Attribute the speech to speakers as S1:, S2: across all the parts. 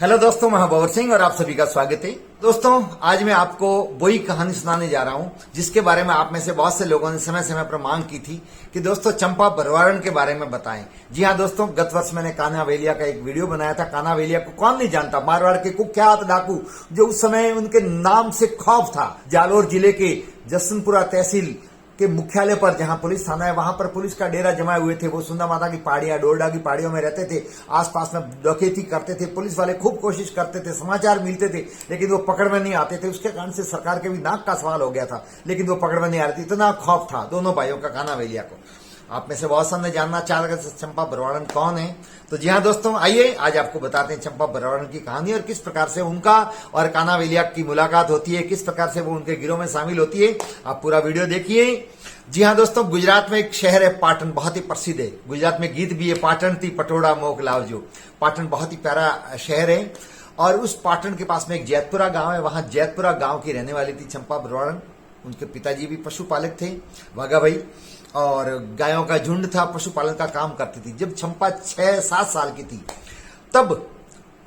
S1: Hello दोस्तों, मैं भवर सिंह और आप सभी का स्वागत है। दोस्तों, आज मैं आपको वही कहानी सुनाने जा रहा हूं जिसके बारे में आप में से बहुत से लोगों ने समय समय पर मांग की थी कि दोस्तों चंपा बरवाड़न के बारे में बताएं। जी हां दोस्तों, गत वर्ष मैंने कान्हा वेलिया का एक वीडियो बनाया था। कान्हा वेलिया को कौन नहीं जानता, मारवाड़ के कुख्यात डाकू जो उस समय उनके नाम से खौफ था। जालोर जिले के जसनपुरा तहसील के मुख्यालय पर जहां पुलिस थाना है, वहां पर पुलिस का डेरा जमाए हुए थे। वो सुंदा माता की पहाड़ियां, डोरडा की पहाड़ियों में रहते थे। आसपास में डकैती करते थे। पुलिस वाले खूब कोशिश करते थे, समाचार मिलते थे, लेकिन वो पकड़ में नहीं आते थे। उसके कारण से सरकार के भी नाक का सवाल हो गया था, लेकिन वो पकड़ में नहीं आ रही थी। इतना खौफ था दोनों भाइयों का, कान्हा वेलिया को। आप में से बहुत सारे जानना चाह रहे थे चंपा बरवाड़न कौन है। तो जी हाँ दोस्तों, आइए आज आपको बताते हैं चंपा बरवाड़न की कहानी और किस प्रकार से उनका और कान्हा वेलिया की मुलाकात होती है, किस प्रकार से वो उनके गिरोह में शामिल होती है। आप पूरा वीडियो देखिए। जी हाँ दोस्तों, गुजरात में एक शहर है पाटन, बहुत ही प्रसिद्ध है। गुजरात में गीत भी है, पाटन थी पटोड़ा मोक लावजो। पाटन बहुत ही प्यारा शहर है और उस पाटन के पास में एक जैतपुरा गांव है। वहां जैतपुरा गांव की रहने वाली थी चंपा बरवाड़न। उनके पिताजी भी पशुपालक थे, वाघा भाई, और गायों का झुंड था। पशुपालन का काम करती थी। जब चंपा 6-7 साल की थी तब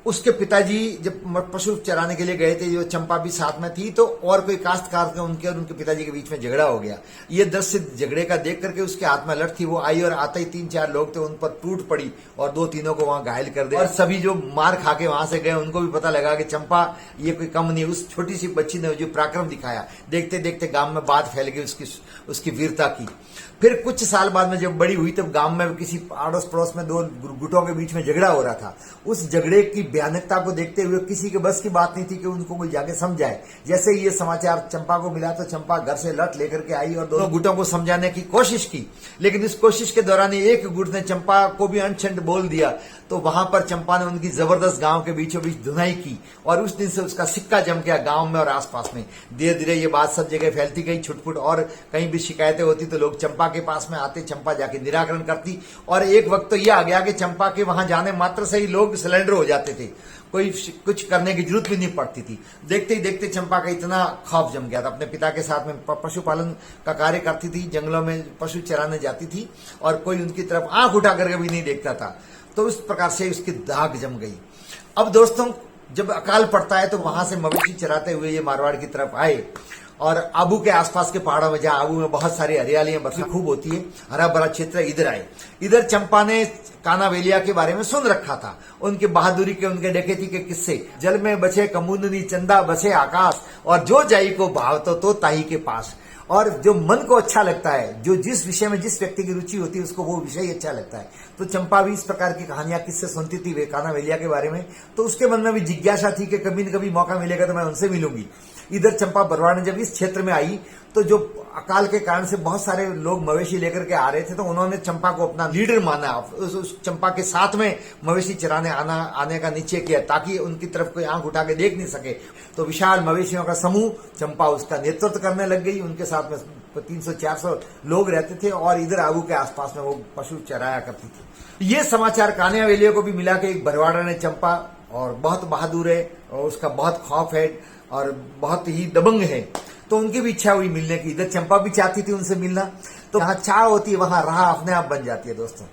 S1: उसके पिताजी जब पशु चराने के लिए गए थे, जो चंपा भी साथ में थी, तो और कोई काश्तकार के उनके और उनके पिताजी के बीच में झगड़ा हो गया। ये दृश्य झगड़े का देख करके उसके हाथ में लठ थी। वो आई और आते ही 3-4 लोग थे, उन पर टूट पड़ी और 2-3 को वहां घायल कर दिया। और सभी जो मार खा के वहां से गए, उनको भी पता लगा कि चंपा ये कोई कम नहीं। उस छोटी सी बच्ची ने जो पराक्रम दिखाया, देखते देखते गांव में बात फैल गई उसकी वीरता की। फिर कुछ साल बाद में जब बड़ी हुई, तब गांव में किसी अड़ोस पड़ोस में 2 गुटों के बीच में झगड़ा हो रहा था। उस झगड़े की भयानकता को देखते हुए किसी के बस की बात नहीं थी कि उनको कोई जाके समझाए। जैसे ही ये समाचार चंपा को मिला तो चंपा घर से लठ लेकर के आई और दोनों गुटों को समझाने की कोशिश की। लेकिन इस कोशिश के दौरान एक गुट ने चंपा को भी अनछंड बोल दिया। तो वहां पर चंपा ने उनकी जबरदस्त गांव के बीचों बीच धुनाई की और उस दिन से उसका सिक्का जम गया गांव में और आसपास में। धीरे धीरे ये बात सब जगह फैलती गई, छुटपुट, और कहीं भी शिकायतें होती तो लोग चंपा के पास में आते, चंपा जाके निराकरण करती। और एक वक्त तो यह आ गया कि चंपा के वहां जाने मात्र से ही लोग सिलेंडर हो जाते थे, कोई कुछ करने की जरूरत भी नहीं पड़ती थी। देखते ही देखते चंपा का इतना खौफ जम गया था। अपने पिता के साथ में पशुपालन का कार्य करती थी, जंगलों में पशु चराने जाती थी और कोई उनकी तरफ आंख उठा करके भी नहीं देखता था। तो उस प्रकार से उसकी दाग जम गई। अब दोस्तों, जब अकाल पड़ता है तो वहां से मवेशी चराते हुए ये मारवाड़ की तरफ आए और आबू के आसपास के पहाड़ों में, जहां आबू में बहुत सारी हरियालियां बरसी खूब होती है, हरा भरा क्षेत्र, इधर आए। इधर चंपा ने कान्हा वेलिया के बारे में सुन रखा था, उनकी बहादुरी के, उनके डकैती के किस्से। जल में बचे कमुंदनी चंदा बसे आकाश, और जो जाई को भाव तो ताही के पास। और जो मन को अच्छा लगता है, जो जिस विषय में जिस व्यक्ति की रुचि होती है, उसको वो विषय ही अच्छा लगता है। तो चंपा भी इस प्रकार की कहानियां किससे सुनती थी वे कान्हा वेलिया के बारे में। तो उसके मन में भी जिज्ञासा थी कि कभी न कभी मौका मिलेगा तो मैं उनसे मिलूंगी। इधर चंपा बरवाड़न जब इस क्षेत्र में आई तो जो अकाल के कारण से बहुत सारे लोग मवेशी लेकर के आ रहे थे, तो उन्होंने चंपा को अपना लीडर माना। उस चंपा के साथ में मवेशी चराने आने का निश्चय किया, ताकि उनकी तरफ कोई आंख उठा के देख नहीं सके। तो विशाल मवेशियों का समूह, चंपा उसका नेतृत्व करने लग गई। उनके साथ में 300-400 लोग रहते थे और इधर आबू के आसपास में वो पशु चराया करती थी। ये समाचार कान्हा वेलिया को भी मिला कि एक बरवाड़न है चंपा, और बहुत बहादुर है और उसका बहुत खौफ है और बहुत ही दबंग है। तो उनकी भी इच्छा हुई मिलने की। इधर चंपा भी चाहती थी उनसे मिलना। तो जहां चाह होती है वहां राह अपने आप बन जाती है दोस्तों।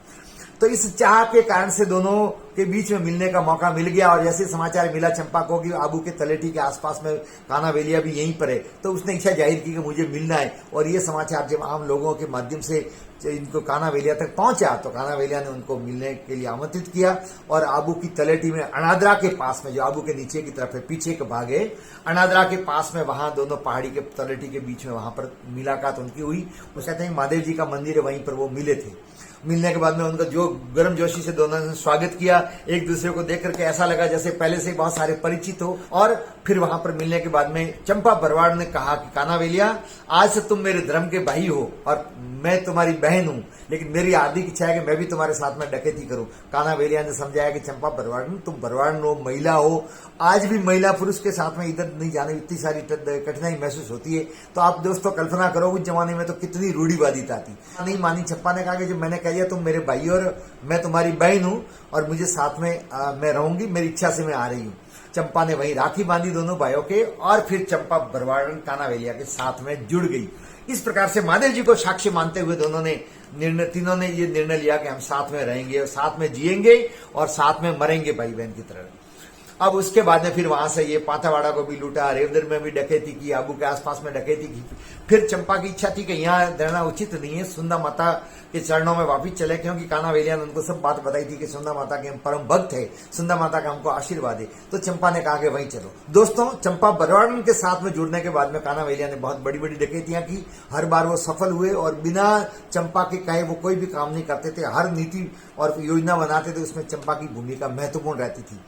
S1: तो इस चाह के कारण से दोनों के बीच में मिलने का मौका मिल गया। और जैसे समाचार मिला चंपा को कि आबू के तलेठी के आसपास में कान्हा वेलिया भी यहीं पर है, तो उसने इच्छा जाहिर की कि मुझे मिलना है। और ये समाचार जब आम लोगों के माध्यम से इनको कान्हा वेलिया तक पहुंचा, तो कान्हा वेलिया ने उनको मिलने के लिए आमंत्रित किया। और आबू की तलेठी में अनादरा के पास में, जो आबू के नीचे की तरफ है, पीछे के भाग है, अनादरा के पास में, वहां दोनों पहाड़ी के तलेठी के बीच में वहां पर मुलाकात उनकी हुई। वो कहते हैं महादेव जी का मंदिर है, वहीं पर वो मिले थे। मिलने के बाद में उनका जो गर्मजोशी से दोनों ने स्वागत किया, एक दूसरे को देख करके ऐसा लगा जैसे पहले से बहुत सारे परिचित हो। और फिर वहां पर मिलने के बाद में चंपा बरवाड़ ने कहा कि कान्हा वेलिया, आज से तुम मेरे धर्म के भाई हो और मैं तुम्हारी बहन हूं, लेकिन मेरी हार्दिक इच्छा है कि मैं भी तुम्हारे साथ में डकैती करूं। कान्हा वेलिया ने समझाया कि चंपा बरवाड़न, तुम बरवाड़न हो, महिला हो। आज भी महिला पुरुष के साथ में इधर नहीं जाने, इतनी सारी कठिनाई महसूस होती है। तो आप दोस्तों कल्पना करो उस जमाने में तो कितनी रूढ़िवादिता थी। नहीं मानी चंपा ने कहा कि जब मैंने कह दिया तुम मेरे भाई और मैं तुम्हारी बहन हूं और मुझे साथ में मैं रहूंगी, मेरी इच्छा से मैं आ रही हूं। चंपा ने वहीं राखी बांधी दोनों भाइयों के, और फिर चंपा बरवाड़न कान्हा वेलिया के साथ में जुड़ गई। इस प्रकार से महादेव जी को साक्षी मानते हुए तीनों ने ये निर्णय लिया कि हम साथ में रहेंगे और साथ में जिएंगे और साथ में मरेंगे भाई बहन की तरह। अब उसके बाद में फिर वहां से ये पाथावाड़ा को भी लूटा, रेवदर में भी डकैती की, आबू के आसपास में डकैती की। फिर चंपा की इच्छा थी कि यहाँ रहना उचित नहीं है, सुंदा माता के चरणों में वापिस चले, क्योंकि कान्हावेलिया ने उनको सब बात बताई थी कि सुंदा माता के हम परम भक्त है, सुंदा माता का हमको आशीर्वाद है। तो चंपा ने कहा कि वहीं चलो। दोस्तों, चंपा बरवाड़न के साथ में जुड़ने के बाद में कान्हावेलिया ने बहुत बड़ी बड़ी डकैतियां की। हर बार वो सफल हुए और बिना चंपा के कहे वो कोई भी काम नहीं करते थे। हर नीति और योजना बनाते थे, उसमें चंपा की भूमिका महत्वपूर्ण रहती थी।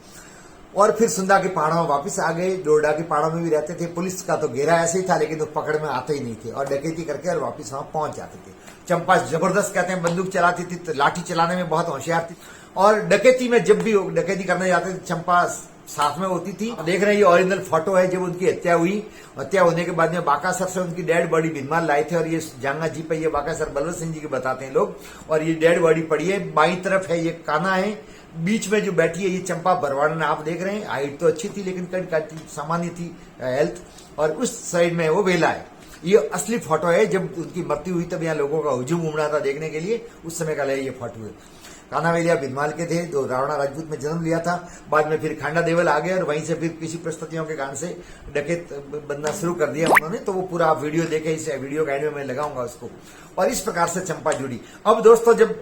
S1: और फिर सुंदा के पहाड़ों में वापस आ गए, डोडा के पहाड़ों में भी रहते थे। पुलिस का तो घेरा ऐसे ही था, लेकिन वो पकड़ में आते ही नहीं थे और डकैती करके और वापस वहां पहुंच जाते थे। चंपा जबरदस्त कहते हैं बंदूक चलाती थी, तो लाठी चलाने में बहुत होशियार थी। और डकैती में जब भी डकैती करने जाते थे, चंपा साथ में होती थी। देख रहे हैं, ये ओरिजिनल फोटो है जब उनकी हत्या हुई। हत्या होने के बाद में बाकासर से उनकी डेड बॉडी भिनमाल लाए थे, और ये जांगा जी पे ये बाकासर बलवंत सिंह जी के बताते हैं लोग। और ये डेड बॉडी पड़ी है, बाई तरफ है ये कान्हा है, बीच में जो बैठी है ये चंपा बरवाड़न। आप देख रहे हैं, हाइट तो अच्छी थी लेकिन कट सामान्य थी हेल्थ, और उस साइड में वो वेला है। ये असली फोटो है, जब उनकी मृत्यु हुई तब यहाँ लोगों का हुजूम उमड़ा था देखने के लिए, उस समय का ये फोटो है। कान्हावेलिया भिनमाल के थे, जो रावणा राजपूत में जन्म लिया था। बाद में फिर खांडा देवल आ गए और वहीं से फिर किसी परिस्थितियों के कारण से डकैत बनना शुरू कर दिया उन्होंने। तो वो पूरा आप वीडियो देखे, इस वीडियो का एंड में मैं लगाऊंगा उसको। और इस प्रकार से चंपा जुड़ी। अब दोस्तों, जब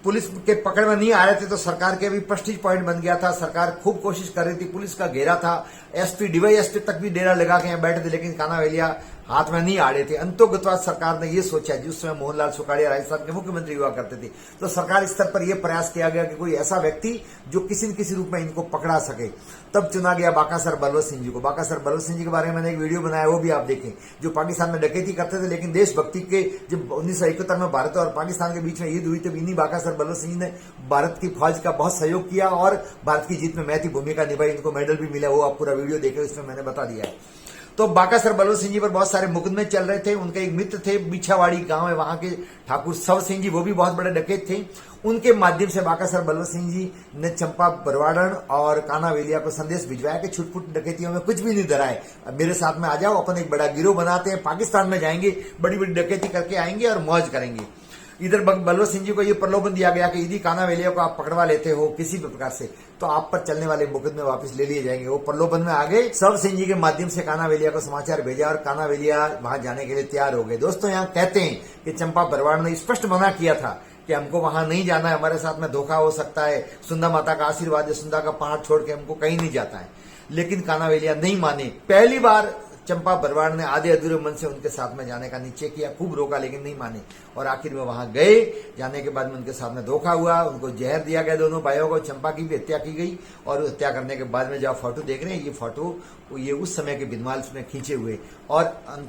S1: पुलिस के पकड़ में नहीं आ रहे थे तो सरकार के भी प्रेस्टीज पॉइंट बन गया था। सरकार खूब कोशिश कर रही थी, पुलिस का घेरा था, एसपी डीवाईएसपी तक भी डेरा लगा के यहाँ बैठे थे, लेकिन कान्हावेलिया हाथ में नहीं आ रहे थे। अंतोगतवाद सरकार ने ये सोचा, जिस समय मोहनलाल सुखाड़िया राजस्थान के मुख्यमंत्री हुआ करते थे, तो सरकार स्तर पर यह प्रयास किया गया कि कोई ऐसा व्यक्ति जो किसी न किसी रूप में इनको पकड़ा सके। तब चुना गया बाकासर बलवंत सिंह जी को। बाकासर बलवंत सिंह जी के बारे में मैंने एक वीडियो बनाया, वो भी आप देखें, जो पाकिस्तान में डकैती करते थे, लेकिन देशभक्ति के जब 1971 में भारत और पाकिस्तान के बीच में युद्ध हुई, तब इन्हीं बाकासर बलवंत सिंह ने भारत की फौज का बहुत सहयोग किया और भारत की जीत में महत्वपूर्ण भूमिका निभाई। इनको मेडल भी मिला, वो आप पूरा वीडियो देखे, उसमें मैंने बता दिया है। तो बाकासर बलवंत सिंह जी पर बहुत सारे मुकदमे चल रहे थे। उनके एक मित्र थे, बिछावाड़ी गांव है, वहां के ठाकुर सव सिंह जी, वो भी बहुत बड़े डकैत थे। उनके माध्यम से बाकासर बलवंत सिंह जी ने चंपा बरवाड़न और कान्हावेलिया को संदेश भिजवाया कि छुटपुट डकैतियों में कुछ भी नहीं डराए, मेरे साथ में आ जाओ, अपन एक बड़ा गिरोह बनाते हैं, पाकिस्तान में जाएंगे, बड़ी बड़ी डकैती करके आएंगे और मौज करेंगे। इधर बलवंत सिंह जी को यह प्रलोभन दिया गया कि यदि कान्हावेलिया को आप पकड़वा लेते हो किसी भी प्रकार से, तो आप पर चलने वाले मुकदमे वापस ले लिए जाएंगे। वो प्रलोभन में आ गए। सब सिंह जी के माध्यम से कान्हावेलिया को समाचार भेजा और कान्हावेलिया वहां जाने के लिए तैयार हो गए। दोस्तों, यहाँ कहते हैं कि चंपा बरवाड़न ने स्पष्ट मना किया था कि हमको वहां नहीं जाना है, हमारे साथ में धोखा हो सकता है, सुंदा माता का आशीर्वाद है, सुंदा का पहाड़ छोड़ के हमको कहीं नहीं जाता है। लेकिन कान्हावेलिया नहीं माने। पहली बार चंपा बरवाड़ ने आधे अधूरे मन से उनके साथ में जाने का निश्चय किया, खूब रोका लेकिन नहीं माने, और आखिर में वहां गए। जाने के बाद में उनके साथ में धोखा हुआ, उनको जहर दिया गया दोनों भाइयों को। चंपा की भी हत्या की गई, और हत्या करने के बाद में जो फोटो देख रहे हैं, ये फोटो ये उस समय के भिनमाल में खींचे हुए, और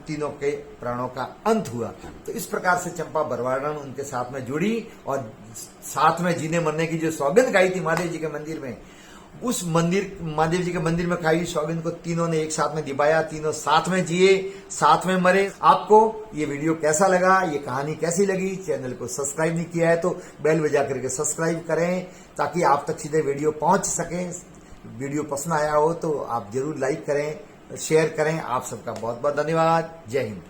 S1: तीनों के प्राणों का अंत हुआ। तो इस प्रकार से चंपा बरवाड़न उनके साथ में जुड़ी और साथ में जीने मरने की जो सौगंध गाई थी महादेव जी के मंदिर में, उस मंदिर महादेव जी के मंदिर में खाई सौगंध को तीनों ने एक साथ में निभाया। तीनों साथ में जिए, साथ में मरे। आपको ये वीडियो कैसा लगा, ये कहानी कैसी लगी? चैनल को सब्सक्राइब नहीं किया है तो बेल बजा करके सब्सक्राइब करें, ताकि आप तक सीधे वीडियो पहुंच सके। वीडियो पसंद आया हो तो आप जरूर लाइक करें, शेयर करें। आप सबका बहुत बहुत धन्यवाद। जय हिंद।